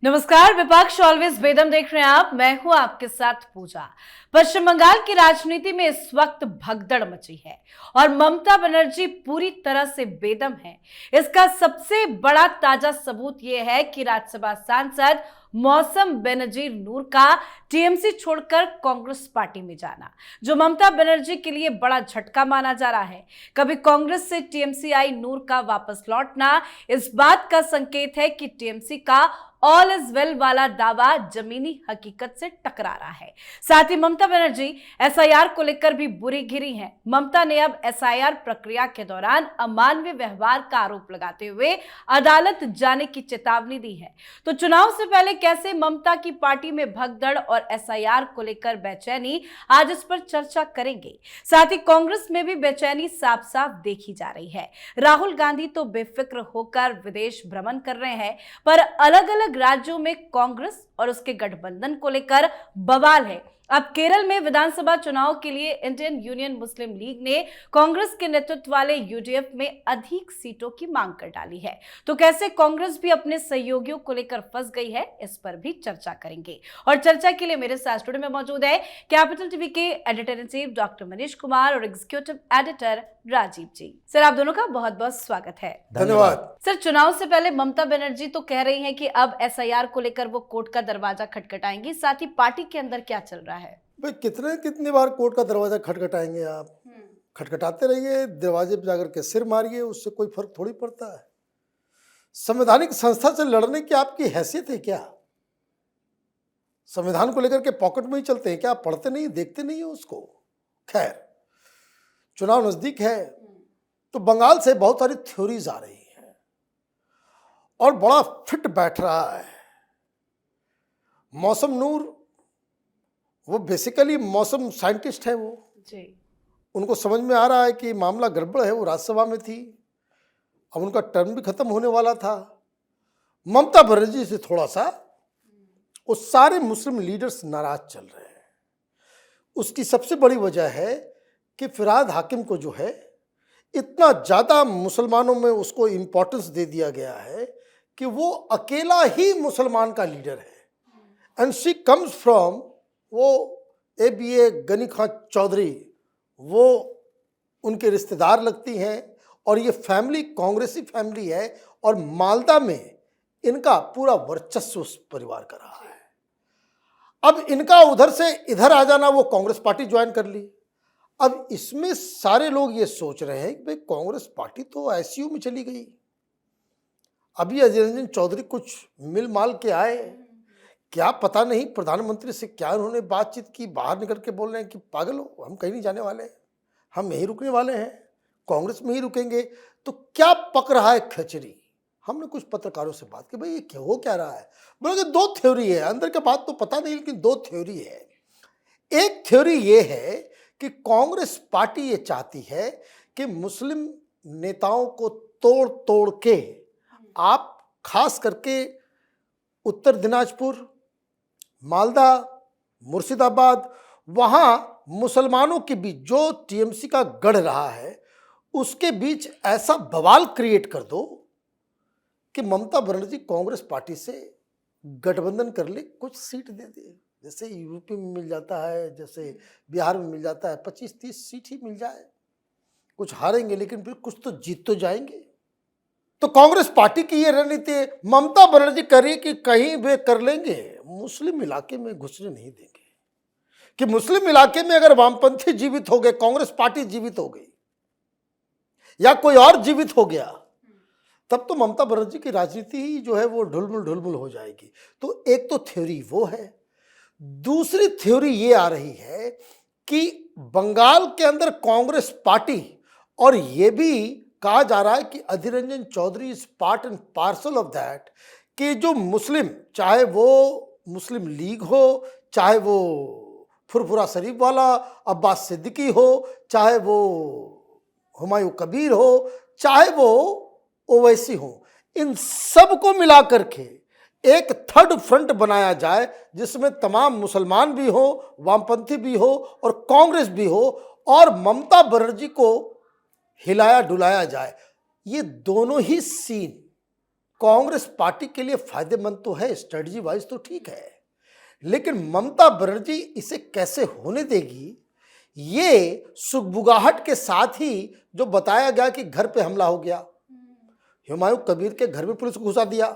नमस्कार। विपक्ष ऑलवेज बेदम देख रहे हैं आप। मैं हूं आपके साथ पूजा। पश्चिम बंगाल की राजनीति में इस वक्त भगदड़ मची है और ममता बनर्जी पूरी तरह से बेदम है। इसका सबसे बड़ा ताजा सबूत यह है कि राज्यसभा सांसद मौसम बेनजीर नूर का टीएमसी छोड़कर कांग्रेस पार्टी में जाना, जो ममता बनर्जी के लिए बड़ा झटका माना जा रहा है। कभी कांग्रेस से टीएमसी आई नूर का वापस लौटना इस बात का संकेत है कि टीएमसी का ऑल इज वेल वाला दावा जमीनी हकीकत से टकरा रहा है। साथ ही ममता बनर्जी एसआईआर को लेकर भी बुरी घिरी हैं। ममता ने अब एसआईआर प्रक्रिया के दौरान अमानवीय व्यवहार का आरोप लगाते हुए अदालत जाने की चेतावनी दी है। तो चुनाव से पहले कैसे ममता की पार्टी में भगदड़ और एसआईआर को लेकर बेचैनी, आज इस पर चर्चा करेंगे। साथ ही कांग्रेस में भी बेचैनी साफ साफ देखी जा रही है। राहुल गांधी तो बेफिक्र होकर विदेश भ्रमण कर रहे हैं, पर अलग अलग राज्यों में कांग्रेस और उसके गठबंधन को लेकर बवाल है। अब केरल में विधानसभा चुनाव के लिए इंडियन यूनियन मुस्लिम लीग ने कांग्रेस के नेतृत्व वाले यूडीएफ में अधिक सीटों की मांग कर डाली है। तो कैसे कांग्रेस भी अपने सहयोगियों को लेकर फंस गई है, इस पर भी चर्चा करेंगे। और चर्चा के लिए मेरे साथ स्टूडियो में मौजूद है कैपिटल टीवी के editor in chief doctor Manish Kumar और एग्जीक्यूटिव एडिटर राजीव जी। सर, आप दोनों का बहुत बहुत स्वागत है। धन्यवाद। सर, चुनाव से पहले ममता बनर्जी तो कह रही हैं कि अब एसआईआर को लेकर वो कोर्ट का दरवाजा खटखटाएंगी। साथ ही पार्टी के अंदर क्या चल रहा है? भाई कितनी बार कोर्ट का दरवाजा खटखटाएंगे आप? खटखटाते रहिए, दरवाजे पे जाकर के सिर मारिए, उससे कोई फर्क थोड़ी पड़ता है। संवैधानिक संस्था से लड़ने की आपकी हैसियत है क्या? संविधान को लेकर के पॉकेट में ही चलते हैं क्या? आप पढ़ते नहीं, देखते नहीं है उसको? खैर, चुनाव नजदीक है तो बंगाल से बहुत सारी थ्योरीज आ रही हैं और बड़ा फिट बैठ रहा है। मौसम नूर, वो बेसिकली मौसम साइंटिस्ट है। वो जी, उनको समझ में आ रहा है कि मामला गड़बड़ है। वो राज्यसभा में थी, अब उनका टर्म भी खत्म होने वाला था। ममता बनर्जी से थोड़ा सा वो सारे मुस्लिम लीडर्स नाराज चल रहे हैं। उसकी सबसे बड़ी वजह है कि फिरहाद हाकिम को जो है इतना ज़्यादा मुसलमानों में उसको इम्पोर्टेंस दे दिया गया है कि वो अकेला ही मुसलमान का लीडर है। एंड शी कम्स फ्रॉम, वो ABA गनी खान चौधरी, वो उनके रिश्तेदार लगती हैं और ये फैमिली कांग्रेसी फैमिली है और मालदा में इनका पूरा वर्चस्व उस परिवार का रहा है। अब इनका उधर से इधर आ जाना, वो कांग्रेस पार्टी ज्वाइन कर ली। अब इसमें सारे लोग ये सोच रहे हैं कि भाई कांग्रेस पार्टी तो ICU में चली गई। अभी अजय रंजन चौधरी कुछ मिल माल के आए, क्या पता नहीं प्रधानमंत्री से क्या उन्होंने बातचीत की, बाहर निकल के बोल रहे हैं कि पागल हो, हम कहीं नहीं जाने वाले, हम यहीं रुकने वाले हैं, कांग्रेस में ही रुकेंगे। तो क्या पक रहा है खिचड़ी? हमने कुछ पत्रकारों से बात की, भाई ये क्या हो क्या रहा है? बोले कि दो थ्योरी है, अंदर के बात तो पता नहीं, लेकिन दो थ्योरी है। एक थ्योरी ये है कि कांग्रेस पार्टी ये चाहती है कि मुस्लिम नेताओं को तोड़ तोड़ के आप, खास करके उत्तर दिनाजपुर, मालदा, मुर्शिदाबाद, वहां मुसलमानों के बीच जो टीएमसी का गढ़ रहा है, उसके बीच ऐसा बवाल क्रिएट कर दो कि ममता बनर्जी कांग्रेस पार्टी से गठबंधन कर ले, कुछ सीट दे दे। जैसे यूपी में मिल जाता है, जैसे बिहार में मिल जाता है, 25-30 सीट ही मिल जाए। कुछ हारेंगे लेकिन फिर कुछ तो जीत तो जाएंगे। तो कांग्रेस पार्टी की ये रणनीति, ममता बनर्जी करिए कि कहीं वे कर लेंगे, मुस्लिम इलाके में घुसने नहीं देंगे। कि मुस्लिम इलाके में अगर वामपंथी जीवित हो गए, कांग्रेस पार्टी जीवित हो गई या कोई और जीवित हो गया, तब तो ममता बनर्जी की राजनीति ही जो है वो ढुलमुल हो जाएगी। तो एक तो थ्योरी वो है। दूसरी थ्योरी ये आ रही है कि बंगाल के अंदर कांग्रेस पार्टी, और ये भी कहा जा रहा है कि Adhir Ranjan Chowdhury is part and parcel of that, कि जो मुस्लिम, चाहे वो मुस्लिम लीग हो, चाहे वो फुरफुरा शरीफ वाला अब्बास सिद्दीकी हो, चाहे वो हुमायूं कबीर हो, चाहे वो ओवैसी हो, इन सब को मिला करके एक थर्ड फ्रंट बनाया जाए जिसमें तमाम मुसलमान भी हो, वामपंथी भी हो और कांग्रेस भी हो, और ममता बनर्जी को हिलाया डुलाया जाए। ये दोनों ही सीन कांग्रेस पार्टी के लिए फायदेमंद तो है, स्ट्रेटजी वाइज तो ठीक है, लेकिन ममता बनर्जी इसे कैसे होने देगी? ये सुगबुगाहट के साथ ही जो बताया गया कि घर पे हमला हो गया, हुमायूं कबीर के घर में पुलिस को घुसा दिया,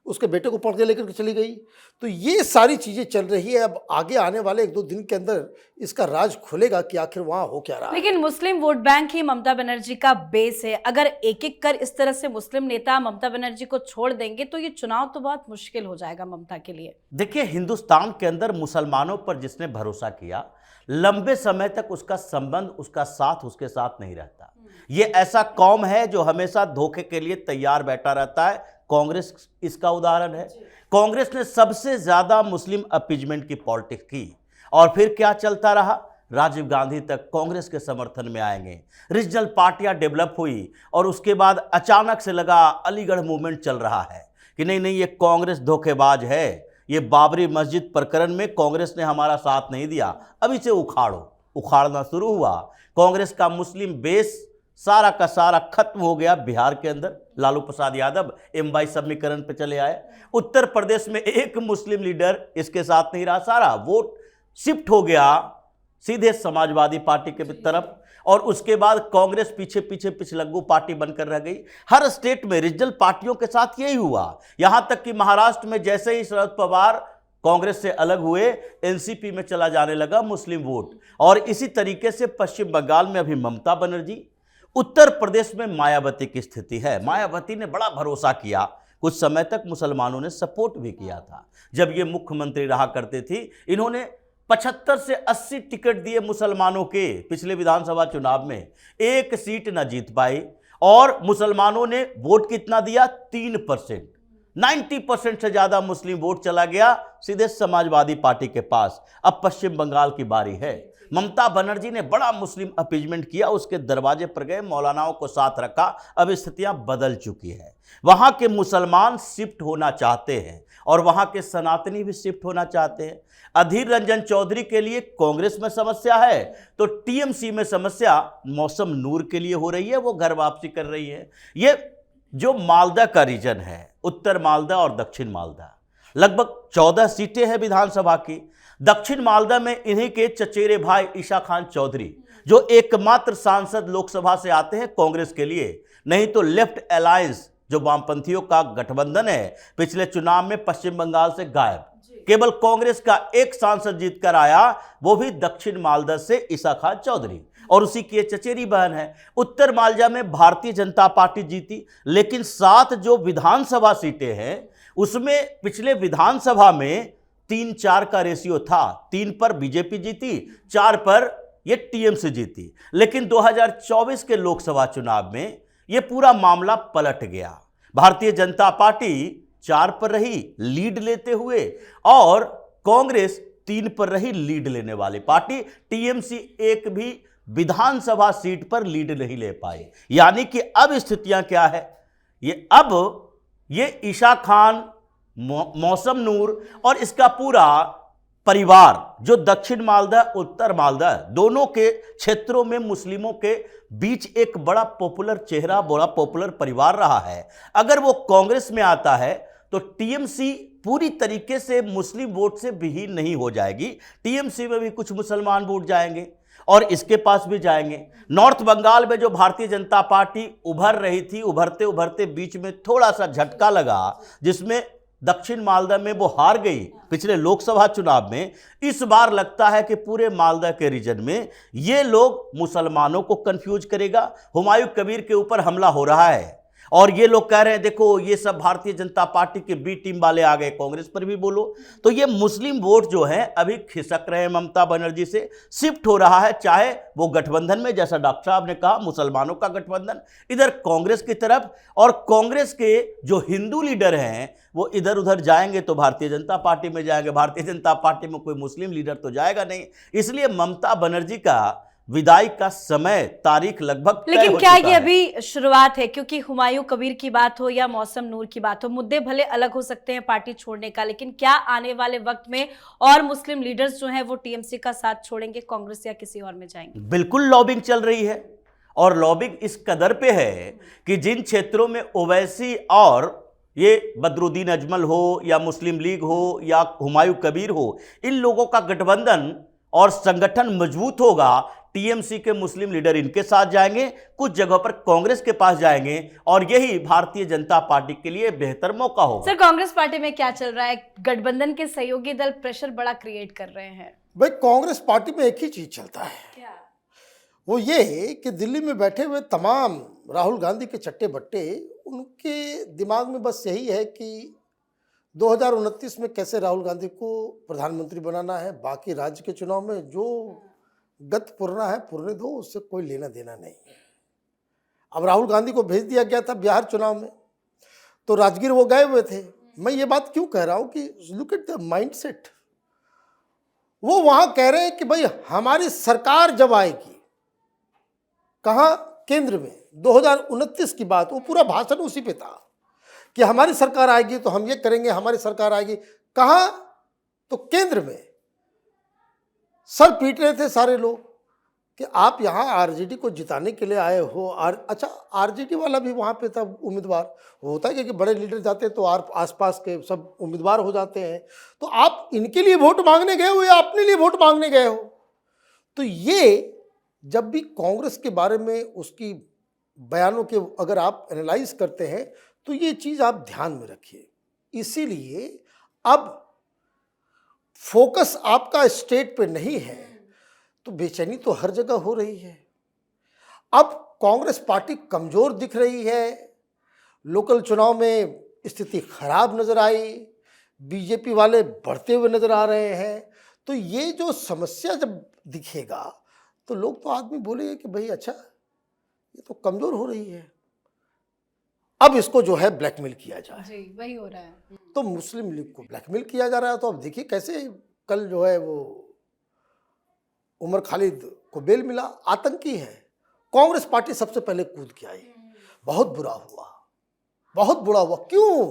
उसके बेटे को पकड़ के लेकर चली गई, तो ये सारी चीजें चल रही है। अब आगे आने वाले 1-2 दिन के अंदर इसका राज खुलेगा कि आखिर वहां हो क्या रहा है। लेकिन मुस्लिम वोट बैंक ही ममता बनर्जी का बेस है। अगर एक एक कर इस तरह से मुस्लिम नेता ममता बनर्जी को छोड़ देंगे तो ये चुनाव तो बहुत मुश्किल हो जाएगा ममता के लिए। देखिए, हिंदुस्तान के अंदर मुसलमानों पर जिसने भरोसा किया, लंबे समय तक उसका संबंध, उसका साथ उसके साथ नहीं रहता। ये ऐसा कौम है जो हमेशा धोखे के लिए तैयार बैठा रहता है। कांग्रेस इसका उदाहरण है। कांग्रेस ने सबसे ज्यादा मुस्लिम अपीजमेंट की पॉलिटिक्स की, और फिर क्या चलता रहा? राजीव गांधी तक कांग्रेस के समर्थन में आएंगे, रीजनल पार्टियां डेवलप हुई, और उसके बाद अचानक से लगा अलीगढ़ मूवमेंट चल रहा है कि नहीं नहीं, ये कांग्रेस धोखेबाज है, ये बाबरी मस्जिद प्रकरण में कांग्रेस ने हमारा साथ नहीं दिया, अब इसे उखाड़ना शुरू हुआ। कांग्रेस का मुस्लिम बेस सारा का सारा खत्म हो गया। बिहार के अंदर लालू प्रसाद यादव M22 समीकरण पे चले आए। उत्तर प्रदेश में एक मुस्लिम लीडर इसके साथ नहीं रहा, सारा वोट शिफ्ट हो गया सीधे समाजवादी पार्टी के तरफ, और उसके बाद कांग्रेस पीछे पीछे पिछलग्गू पार्टी बनकर रह गई। हर स्टेट में रीजनल पार्टियों के साथ यही हुआ, यहां तक कि महाराष्ट्र में जैसे ही शरद पवार कांग्रेस से अलग हुए, एनसीपी में चला जाने लगा मुस्लिम वोट। और इसी तरीके से पश्चिम बंगाल में अभी ममता बनर्जी, उत्तर प्रदेश में मायावती की स्थिति है। मायावती ने बड़ा भरोसा किया, कुछ समय तक मुसलमानों ने सपोर्ट भी किया था जब ये मुख्यमंत्री रहा करती थी। इन्होंने 75 से 80 टिकट दिए मुसलमानों के। पिछले विधानसभा चुनाव में एक सीट न जीत पाई, और मुसलमानों ने वोट कितना दिया? 3%। 90% से ज्यादा मुस्लिम वोट चला गया सीधे समाजवादी पार्टी के पास। अब पश्चिम बंगाल की बारी है। ममता बनर्जी ने बड़ा मुस्लिम अपीजमेंट किया, उसके दरवाजे पर गए, मौलानाओं को साथ रखा। अब स्थितियां बदल चुकी है। वहां के मुसलमान शिफ्ट होना चाहते हैं, और वहां के सनातनी भी शिफ्ट होना चाहते हैं। अधीर रंजन चौधरी के लिए कांग्रेस में समस्या है, तो टीएमसी में समस्या मौसम नूर के लिए हो रही है, वो घर वापसी कर रही है। ये जो मालदा का रीजन है, उत्तर मालदा और दक्षिण मालदा, लगभग 14 सीटें हैं विधानसभा की। दक्षिण मालदा में इन्हीं के चचेरे भाई ईशा खान चौधरी, जो एकमात्र सांसद लोकसभा से आते हैं कांग्रेस के लिए, नहीं तो लेफ्ट अलायंस जो वामपंथियों का गठबंधन है, पिछले चुनाव में पश्चिम बंगाल से गायब। केवल कांग्रेस का एक सांसद जीतकर आया, वो भी दक्षिण मालदा से ईशा खान चौधरी, और उसी की चचेरी बहन है। उत्तर मालदा में भारतीय जनता पार्टी जीती, लेकिन 7 जो विधानसभा सीटें हैं उसमें पिछले विधानसभा में 3-4 का रेशियो था। 3 पर बीजेपी जीती, 4 पर ये टीएमसी जीती। लेकिन 2024 के लोकसभा चुनाव में ये पूरा मामला पलट गया। भारतीय जनता पार्टी 4 पर रही लीड लेते हुए, और कांग्रेस 3 पर रही लीड लेने वाली पार्टी। टीएमसी एक भी विधानसभा सीट पर लीड नहीं ले पाई। यानी कि अब स्थितियां क्या है? ये ईशा खान, मौसम नूर और इसका पूरा परिवार, जो दक्षिण मालदा उत्तर मालदा दोनों के क्षेत्रों में मुस्लिमों के बीच एक बड़ा पॉपुलर चेहरा, बड़ा पॉपुलर परिवार रहा है। अगर वो कांग्रेस में आता है तो टीएमसी पूरी तरीके से मुस्लिम वोट से विहीन नहीं हो जाएगी। टीएमसी में भी कुछ मुसलमान वोट जाएंगे, और इसके पास भी जाएंगे। नॉर्थ बंगाल में जो भारतीय जनता पार्टी उभर रही थी, उभरते उभरते बीच में थोड़ा सा झटका लगा, जिसमें दक्षिण मालदा में वो हार गई पिछले लोकसभा चुनाव में। इस बार लगता है कि पूरे मालदा के रीजन में ये लोग मुसलमानों को कंफ्यूज करेगा। हुमायूं कबीर के ऊपर हमला हो रहा है, और ये लोग कह रहे हैं देखो ये सब भारतीय जनता पार्टी के बी टीम वाले आ गए, कांग्रेस पर भी बोलो। तो ये मुस्लिम वोट जो है अभी खिसक रहे हैं ममता बनर्जी से, शिफ्ट हो रहा है, चाहे वो गठबंधन में, जैसा डॉक्टर साहब ने कहा, मुसलमानों का गठबंधन इधर कांग्रेस की तरफ, और कांग्रेस के जो हिंदू लीडर हैं वो इधर उधर जाएंगे तो भारतीय जनता पार्टी में जाएंगे। भारतीय जनता पार्टी में कोई मुस्लिम लीडर तो जाएगा नहीं। इसलिए ममता बनर्जी का विदाई का समय, तारीख लगभग तय हो लेकिन क्या चुका ये है। अभी शुरुआत है? क्योंकि हुमायूं कबीर की बात हो या मौसम नूर की बात हो, मुद्दे भले अलग हो सकते हैं पार्टी छोड़ने का, लेकिन क्या आने वाले वक्त में और मुस्लिम लीडर्स जो हैं वो टीएमसी का साथ छोड़ेंगे, कांग्रेस या किसी और में जाएंगे? बिल्कुल लॉबिंग चल रही है, और लॉबिंग इस कदर पे है कि जिन क्षेत्रों में ओवैसी और ये बदरुद्दीन अजमल हो या मुस्लिम लीग हो या हुमायूं कबीर हो, इन लोगों का गठबंधन और संगठन मजबूत होगा। टीएमसी के मुस्लिम लीडर इनके साथ जाएंगे, कुछ जगहों पर कांग्रेस के पास जाएंगे, और यही भारतीय जनता पार्टी के लिए बेहतर मौका होगा। सर, कांग्रेस पार्टी में क्या चल रहा है? गठबंधन के सहयोगी दल प्रेशर बड़ा क्रिएट कर रहे हैं। भाई कांग्रेस पार्टी में एक ही चीज चलता है, क्या? वो ये है कि दिल्ली में बैठे हुए तमाम राहुल गांधी के चट्टे बट्टे, उनके दिमाग में बस यही है कि 2029 में कैसे राहुल गांधी को प्रधानमंत्री बनाना है। बाकी राज्य के चुनाव में जो गत पुरना है पुरने दो, उससे कोई लेना देना नहीं है। अब राहुल गांधी को भेज दिया गया था बिहार चुनाव में, तो राजगीर वो गए हुए थे। मैं ये बात क्यों कह रहा हूँ कि लुक एट द माइंडसेट। वो वहां कह रहे हैं कि भाई हमारी सरकार जब आएगी, कहाँ? केंद्र में। 2029 की बात, वो पूरा भाषण उसी पे था कि हमारी सरकार आएगी तो हम ये करेंगे, हमारी सरकार आएगी। कहाँ? तो केंद्र में। सर पीट रहे थे सारे लोग कि आप यहाँ आरजेडी को जिताने के लिए आए हो। अच्छा, आरजेडी वाला भी वहाँ पे था उम्मीदवार। होता है कि बड़े लीडर जाते हैं तो आसपास के सब उम्मीदवार हो जाते हैं, तो आप इनके लिए वोट मांगने गए हो या अपने लिए वोट मांगने गए हो? तो ये जब भी कांग्रेस के बारे में उसकी बयानों के अगर आप एनालाइज करते हैं तो ये चीज़ आप ध्यान में रखिए। इसीलिए अब फोकस आपका स्टेट पे नहीं है, तो बेचैनी तो हर जगह हो रही है। अब कांग्रेस पार्टी कमजोर दिख रही है, लोकल चुनाव में स्थिति खराब नजर आई, बीजेपी वाले बढ़ते हुए नजर आ रहे हैं। तो ये जो समस्या जब दिखेगा तो लोग तो आदमी बोलेंगे कि भाई अच्छा, ये तो कमजोर हो रही है, अब इसको जो है ब्लैकमेल किया जाए। जी, वही हो रहा है। तो मुस्लिम लीग को ब्लैकमेल किया जा रहा है। तो अब देखिए कैसे कल जो है वो उमर खालिद को बेल मिला। आतंकी है। कांग्रेस पार्टी सबसे पहले कूद के आई। बहुत बुरा हुआ, बहुत बुरा हुआ। क्यों?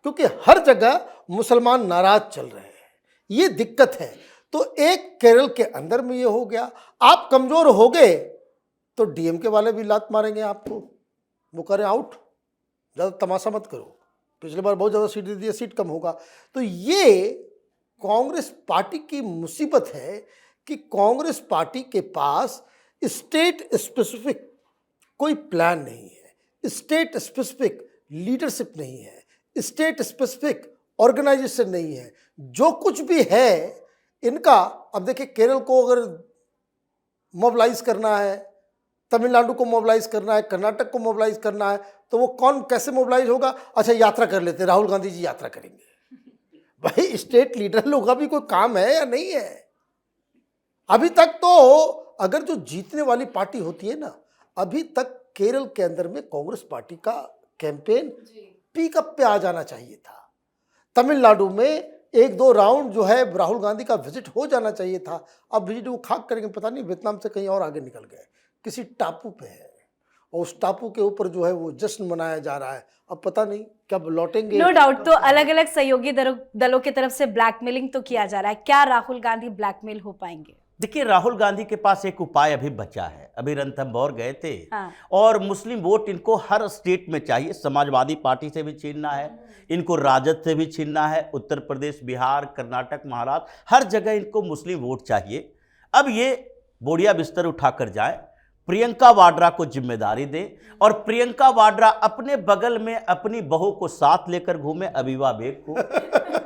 क्योंकि हर जगह मुसलमान नाराज चल रहे हैं, ये दिक्कत है। तो एक केरल के अंदर में ये हो गया। आप कमजोर हो गए तो डीएमके वाले भी लात मारेंगे आपको, वो करें आउट, ज़्यादा तमाशा मत करो, पिछली बार बहुत ज़्यादा सीट दे दिया, सीट कम होगा। तो ये कांग्रेस पार्टी की मुसीबत है कि कांग्रेस पार्टी के पास स्टेट स्पेसिफिक कोई प्लान नहीं है, स्टेट स्पेसिफिक लीडरशिप नहीं है, स्टेट स्पेसिफिक ऑर्गेनाइजेशन नहीं है। जो कुछ भी है इनका, अब देखिए केरल को अगर मोबिलाइज करना है, तमिलनाडु को मोबिलाइज करना है, कर्नाटक को मोबिलाइज करना है, तो वो कौन कैसे मोबिलाइज होगा? अच्छा, यात्रा कर लेते, राहुल गांधी जी यात्रा करेंगे। भाई स्टेट लीडर लोग का भी कोई काम है या नहीं है? अभी तक तो अगर जो जीतने वाली पार्टी होती है ना, अभी तक केरल के अंदर में कांग्रेस पार्टी का कैंपेन पीकअप पे आ जाना चाहिए था। तमिलनाडु में 1-2 राउंड जो है राहुल गांधी का विजिट हो जाना चाहिए था। अब विजिट वो खाक करेंगे, पता नहीं वियतनाम से कहीं और आगे निकल गए, किसी टापू पे है, और उस टापू के ऊपर जो है वो जश्न मनाया जा रहा है। अब पता नहीं कब लौटेंगे। No doubt. तो अलग अलग सहयोगी दलों की तरफ से ब्लैकमेलिंग तो किया जा रहा है। क्या राहुल गांधी ब्लैकमेल हो पाएंगे? देखिए, राहुल गांधी के पास एक उपाय अभी बचा है। अभी रणथंभौर गए थे। हाँ। और मुस्लिम वोट इनको हर स्टेट में चाहिए। समाजवादी पार्टी से भी छीनना है, इनको राजद से भी छीनना है, उत्तर प्रदेश, बिहार, कर्नाटक, महाराष्ट्र, हर जगह इनको मुस्लिम वोट चाहिए। अब ये बोरिया बिस्तर उठाकर जाए, प्रियंका वाड्रा को जिम्मेदारी दे, और प्रियंका वाड्रा अपने बगल में अपनी बहू को साथ लेकर घूमे, अबीबा बेग को।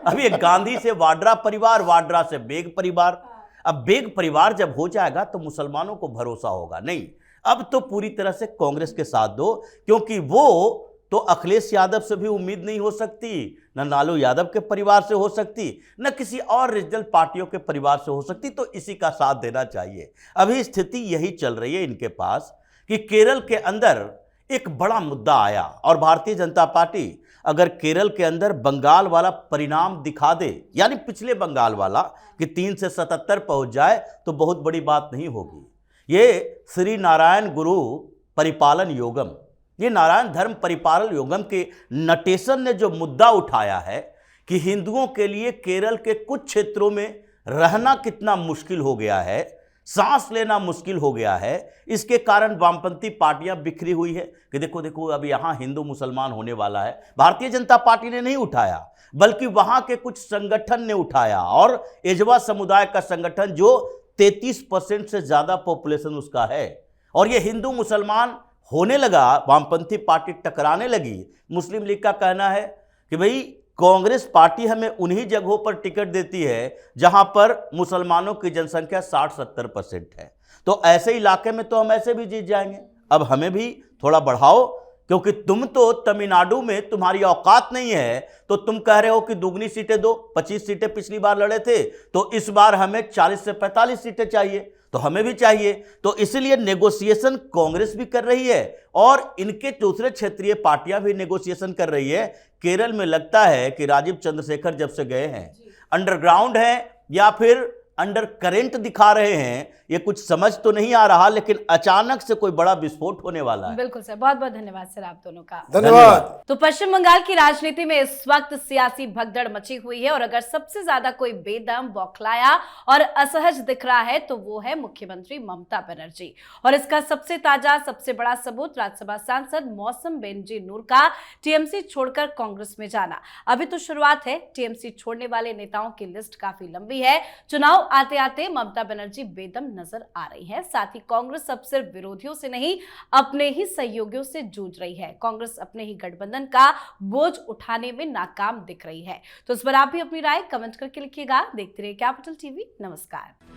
अब ये गांधी से वाड्रा परिवार, वाड्रा से बेग परिवार। अब बेग परिवार जब हो जाएगा तो मुसलमानों को भरोसा होगा नहीं। अब तो पूरी तरह से कांग्रेस के साथ दो, क्योंकि वो तो अखिलेश यादव से भी उम्मीद नहीं हो सकती, न लालू यादव के परिवार से हो सकती, न किसी और रीजनल पार्टियों के परिवार से हो सकती। तो इसी का साथ देना चाहिए। अभी स्थिति यही चल रही है इनके पास कि केरल के अंदर एक बड़ा मुद्दा आया, और भारतीय जनता पार्टी अगर केरल के अंदर बंगाल वाला परिणाम दिखा दे, यानी पिछले बंगाल वाला कि 3 से 77 पहुंच जाए, तो बहुत बड़ी बात नहीं होगी। ये श्री नारायण गुरु परिपालन योगम, ये नारायण धर्म परिपालन योगम के नटेशन ने जो मुद्दा उठाया है कि हिंदुओं के लिए केरल के कुछ क्षेत्रों में रहना कितना मुश्किल हो गया है, सांस लेना मुश्किल हो गया है। इसके कारण वामपंथी पार्टियां बिखरी हुई है कि देखो देखो अब यहां हिंदू मुसलमान होने वाला है। भारतीय जनता पार्टी ने नहीं उठाया, बल्कि वहां के कुछ संगठन ने उठाया, और एजवा समुदाय का संगठन जो 33% से ज्यादा पॉपुलेशन उसका है, और ये हिंदू मुसलमान होने लगा, वामपंथी पार्टी टकराने लगी। मुस्लिम लीग का कहना है कि भाई कांग्रेस पार्टी हमें उन्हीं जगहों पर टिकट देती है जहां पर मुसलमानों की जनसंख्या 60-70% है, तो ऐसे इलाके में तो हम ऐसे भी जीत जाएंगे, अब हमें भी थोड़ा बढ़ाओ, क्योंकि तुम तो तमिलनाडु में तुम्हारी औकात नहीं है, तो तुम कह रहे हो कि दुगनी सीटें दो। 25 सीटें पिछली बार लड़े थे, तो इस बार हमें 40 से 45 सीटें चाहिए, तो हमें भी चाहिए। तो इसलिए नेगोशिएशन कांग्रेस भी कर रही है और इनके दूसरे क्षेत्रीय पार्टियां भी नेगोशिएशन कर रही है। केरल में लगता है कि राजीव चंद्रशेखर जब से गए हैं, अंडरग्राउंड है या फिर अंडर करेंट दिखा रहे हैं, ये कुछ समझ तो नहीं आ रहा, लेकिन अचानक से कोई बड़ा विस्फोट होने वाला है। बिल्कुल सर, बहुत बहुत धन्यवाद सर आप दोनों का। धन्यवाद। तो पश्चिम बंगाल की राजनीति में इस वक्त सियासी भगदड़ मची हुई है, और अगर सबसे ज्यादा कोई बेदम, बौखलाया और असहज दिख रहा है तो वो है मुख्यमंत्री ममता बनर्जी। और इसका सबसे ताजा, सबसे बड़ा सबूत राज्यसभा सांसद मौसम बेनजीर का टीएमसी छोड़कर कांग्रेस में जाना। अभी तो शुरुआत है, टीएमसी छोड़ने वाले नेताओं की लिस्ट काफी लंबी है। चुनाव आते आते ममता बनर्जी बेदम नजर आ रही है। साथ ही कांग्रेस अब सिर्फ विरोधियों से नहीं, अपने ही सहयोगियों से जूझ रही है। कांग्रेस अपने ही गठबंधन का बोझ उठाने में नाकाम दिख रही है। तो इस पर आप भी अपनी राय कमेंट करके लिखिएगा। देखते रहिए कैपिटल टीवी। नमस्कार।